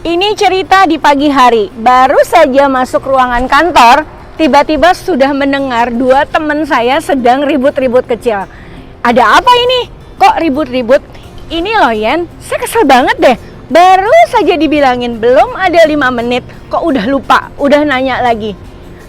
Ini cerita di pagi hari. Baru saja masuk ruangan kantor, tiba-tiba sudah mendengar dua teman saya sedang ribut-ribut kecil. Ada apa ini? Kok ribut-ribut? Ini loh Yen, saya kesel banget deh. Baru saja dibilangin belum ada 5 menit, kok udah lupa, udah nanya lagi.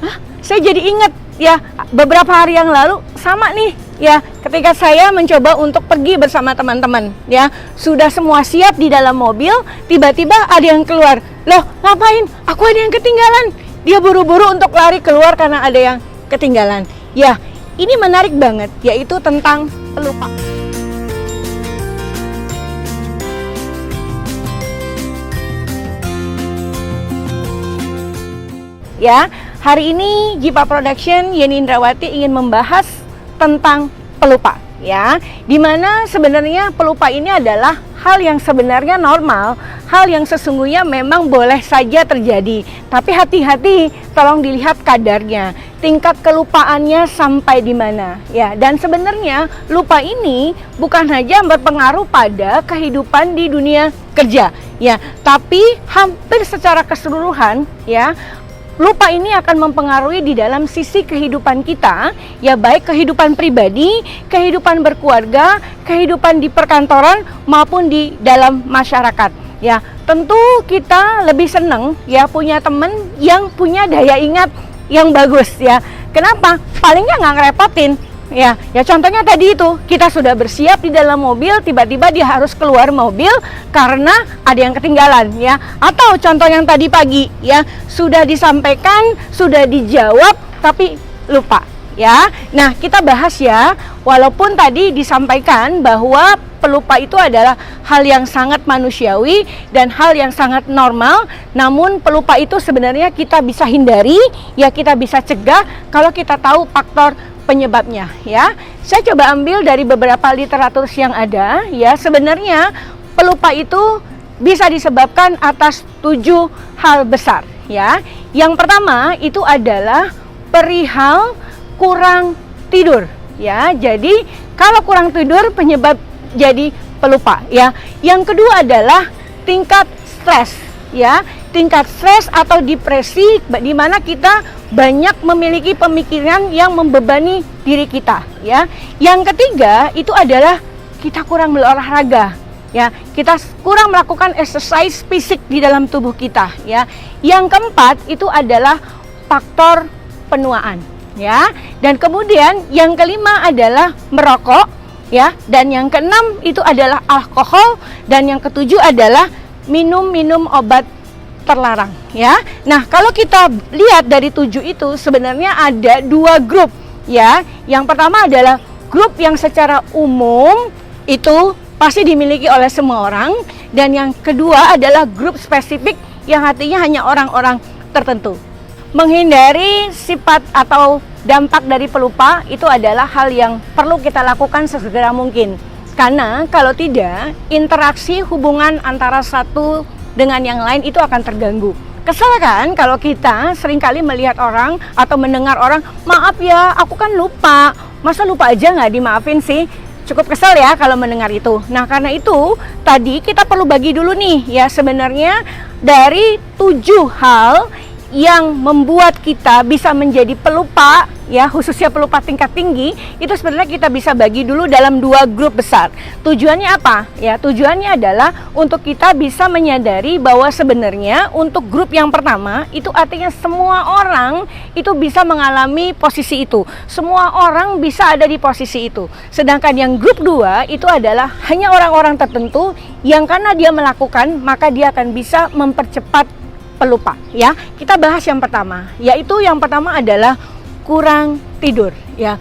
Hah? Saya jadi inget ya, beberapa hari yang lalu sama nih ya, ketika saya mencoba untuk pergi bersama teman-teman ya, sudah semua siap di dalam mobil, tiba-tiba ada yang keluar. Loh, ngapain? Aku ada yang ketinggalan. Dia buru-buru untuk lari keluar karena ada yang ketinggalan. Ya, ini menarik banget, yaitu tentang pelupa. Ya, hari ini Jipa Production Yeni Indrawati ingin membahas tentang pelupa ya, dimana sebenarnya pelupa ini adalah hal yang sebenarnya normal, hal yang sesungguhnya memang boleh saja terjadi, tapi hati-hati, tolong dilihat kadarnya, tingkat kelupaannya sampai di mana ya. Dan sebenarnya lupa ini bukan hanya berpengaruh pada kehidupan di dunia kerja ya, tapi hampir secara keseluruhan ya. Lupa ini akan mempengaruhi di dalam sisi kehidupan kita, ya baik kehidupan pribadi, kehidupan berkeluarga, kehidupan di perkantoran maupun di dalam masyarakat. Ya, tentu kita lebih senang ya punya teman yang punya daya ingat yang bagus ya. Kenapa? Palingnya nggak ngerepotin. Ya contohnya tadi itu, kita sudah bersiap di dalam mobil, tiba-tiba dia harus keluar mobil karena ada yang ketinggalan ya. Atau contoh yang tadi pagi ya, sudah disampaikan, sudah dijawab tapi lupa ya. Nah, kita bahas ya, walaupun tadi disampaikan bahwa pelupa itu adalah hal yang sangat manusiawi dan hal yang sangat normal, namun pelupa itu sebenarnya kita bisa hindari ya, kita bisa cegah kalau kita tahu faktor penyebabnya ya. Saya coba ambil dari beberapa literatur yang ada ya. Sebenarnya pelupa itu bisa disebabkan atas 7 hal besar ya. Yang pertama itu adalah perihal kurang tidur ya. Jadi kalau kurang tidur penyebab jadi pelupa ya. Yang kedua adalah tingkat stres ya. Tingkat stres atau depresi, di mana kita banyak memiliki pemikiran yang membebani diri kita ya. Yang ketiga itu adalah kita kurang berolahraga ya, kita kurang melakukan exercise fisik di dalam tubuh kita ya. Yang keempat itu adalah faktor penuaan ya. Dan kemudian yang kelima adalah merokok ya, dan yang keenam itu adalah alkohol, dan yang ketujuh adalah minum obat terlarang ya. Nah, kalau kita lihat dari 7 itu sebenarnya ada 2 grup ya. Yang pertama adalah grup yang secara umum itu pasti dimiliki oleh semua orang, dan yang kedua adalah grup spesifik yang artinya hanya orang-orang tertentu. Menghindari sifat atau dampak dari pelupa itu adalah hal yang perlu kita lakukan sesegera mungkin, karena kalau tidak, interaksi hubungan antara satu dengan yang lain itu akan terganggu. Kesel kan kalau kita seringkali melihat orang atau mendengar orang, maaf ya aku kan lupa. Masa lupa aja nggak dimaafin sih? Cukup kesel ya kalau mendengar itu. Nah, karena itu tadi kita perlu bagi dulu nih ya, sebenarnya dari 7 hal yang membuat kita bisa menjadi pelupa ya, khususnya pelupa tingkat tinggi, itu sebenarnya kita bisa bagi dulu dalam 2 grup besar. Tujuannya apa? Ya, tujuannya adalah untuk kita bisa menyadari bahwa sebenarnya untuk grup yang pertama itu artinya semua orang itu bisa mengalami posisi itu. Semua orang bisa ada di posisi itu. Sedangkan yang grup 2 itu adalah hanya orang-orang tertentu yang karena dia melakukan, maka dia akan bisa mempercepat pelupa ya. Kita bahas yang pertama, yaitu yang pertama adalah kurang tidur ya.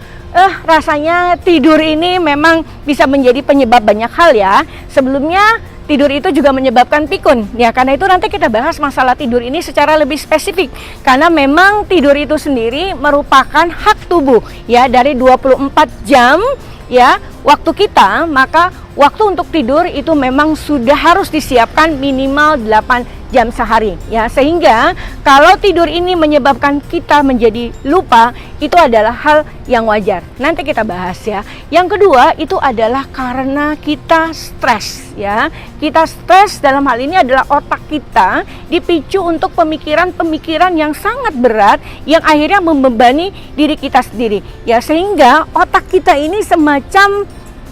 Rasanya tidur ini memang bisa menjadi penyebab banyak hal ya. Sebelumnya tidur itu juga menyebabkan pikun ya, karena itu nanti kita bahas masalah tidur ini secara lebih spesifik, karena memang tidur itu sendiri merupakan hak tubuh ya. Dari 24 jam ya waktu kita, maka waktu untuk tidur itu memang sudah harus disiapkan minimal 8 jam sehari ya. Sehingga kalau tidur ini menyebabkan kita menjadi lupa, itu adalah hal yang wajar. Nanti kita bahas ya. Yang kedua itu adalah karena kita stres ya. Kita stres dalam hal ini adalah otak kita dipicu untuk pemikiran-pemikiran yang sangat berat yang akhirnya membebani diri kita sendiri ya, sehingga otak kita ini semacam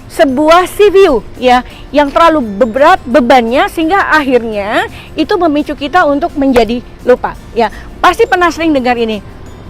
sebuah CPU ya yang terlalu berat bebannya, sehingga akhirnya itu memicu kita untuk menjadi lupa ya. Pasti pernah sering dengar ini,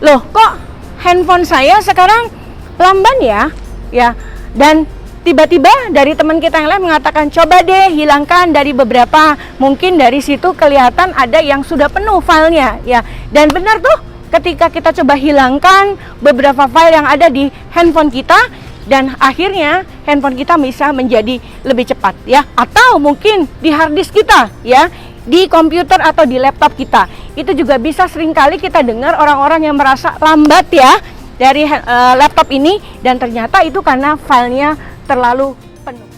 loh kok handphone saya sekarang lamban ya, dan tiba-tiba dari teman kita yang lain mengatakan coba deh hilangkan dari beberapa, mungkin dari situ kelihatan ada yang sudah penuh filenya ya. Dan benar tuh, ketika kita coba hilangkan beberapa file yang ada di handphone kita, dan akhirnya handphone kita bisa menjadi lebih cepat ya. Atau mungkin di hard disk kita ya, di komputer atau di laptop kita. Itu juga bisa seringkali kita dengar orang-orang yang merasa lambat ya dari laptop ini, dan ternyata itu karena filenya terlalu penuh.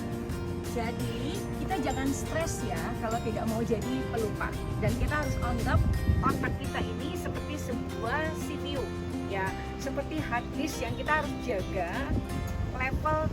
Jadi kita jangan stres ya kalau tidak mau jadi pelupa, dan kita harus anggap otak kita ini seperti sebuah CPU ya, seperti hard disk yang kita harus jaga level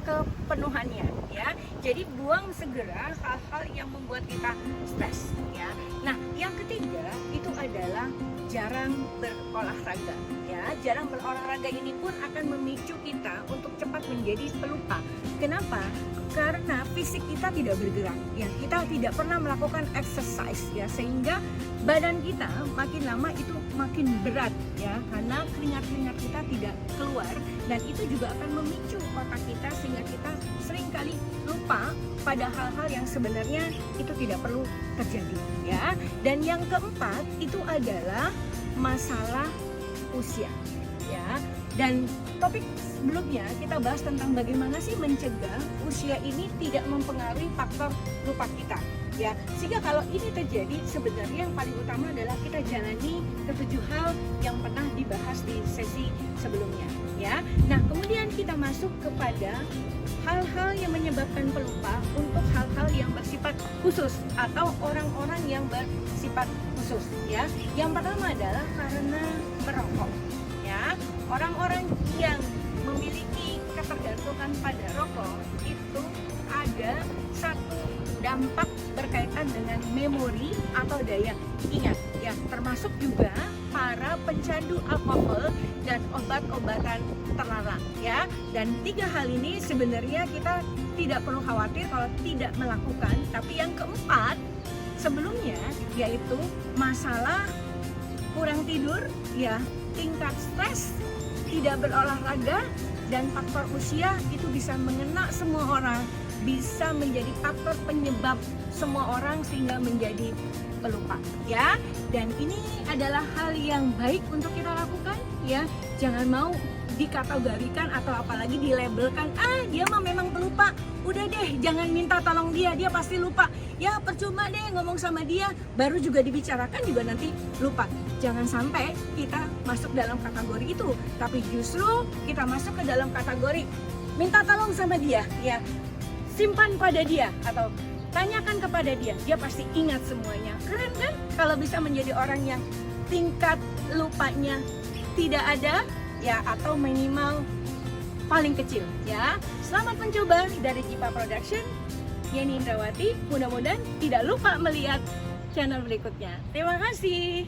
kepenuhannya ya. Jadi buang segera hal-hal yang membuat kita stres ya. Nah, yang ketiga itu adalah jarang berolahraga ya. Jarang berolahraga ini pun akan memicu kita untuk cepat menjadi pelupa. Kenapa? Karena fisik kita tidak bergerak ya. Kita tidak pernah melakukan exercise ya, sehingga badan kita makin lama itu makin berat ya, karena keringat-keringat kita tidak keluar, dan itu juga akan memicu otak kita sehingga kita seringkali lupa pada hal-hal yang sebenarnya itu tidak perlu terjadi ya. Dan yang keempat itu adalah masalah usia ya. Dan topik sebelumnya kita bahas tentang bagaimana sih mencegah usia ini tidak mempengaruhi faktor lupa kita ya. Sehingga kalau ini terjadi, sebenarnya yang paling utama adalah kita jalani ketujuh hal yang pernah dibahas di sesi sebelumnya ya. Nah, kemudian kita masuk kepada hal-hal yang menyebabkan pelupa untuk hal-hal yang bersifat khusus atau orang-orang yang bersifat khusus ya. Yang pertama adalah karena merokok ya. Orang-orang yang memiliki ketergantungan pada rokok itu ada satu dampak berkaitan dengan memori atau daya ingat ya, termasuk juga para pecandu alkohol dan obat-obatan terlarang ya. Dan tiga hal ini sebenarnya kita tidak perlu khawatir kalau tidak melakukan. Tapi yang keempat sebelumnya yaitu masalah kurang tidur ya, tingkat stres, tidak berolahraga, dan faktor usia itu bisa mengena semua orang, bisa menjadi faktor penyebab semua orang sehingga menjadi pelupa ya. Dan ini adalah hal yang baik untuk kita lakukan ya. Jangan mau dikategorikan atau apalagi dilabelkan, dia mah memang pelupa, udah deh jangan minta tolong dia pasti lupa ya, percuma deh ngomong sama dia, baru juga dibicarakan juga nanti lupa. Jangan sampai kita masuk dalam kategori itu, tapi justru kita masuk ke dalam kategori minta tolong sama dia ya, simpan pada dia atau tanyakan kepada dia, dia pasti ingat semuanya. Keren kan kalau bisa menjadi orang yang tingkat lupanya tidak ada ya, atau minimal paling kecil ya. Selamat mencoba dari Jipa Production, Yeni Indrawati. Mudah-mudahan tidak lupa melihat channel berikutnya. Terima kasih.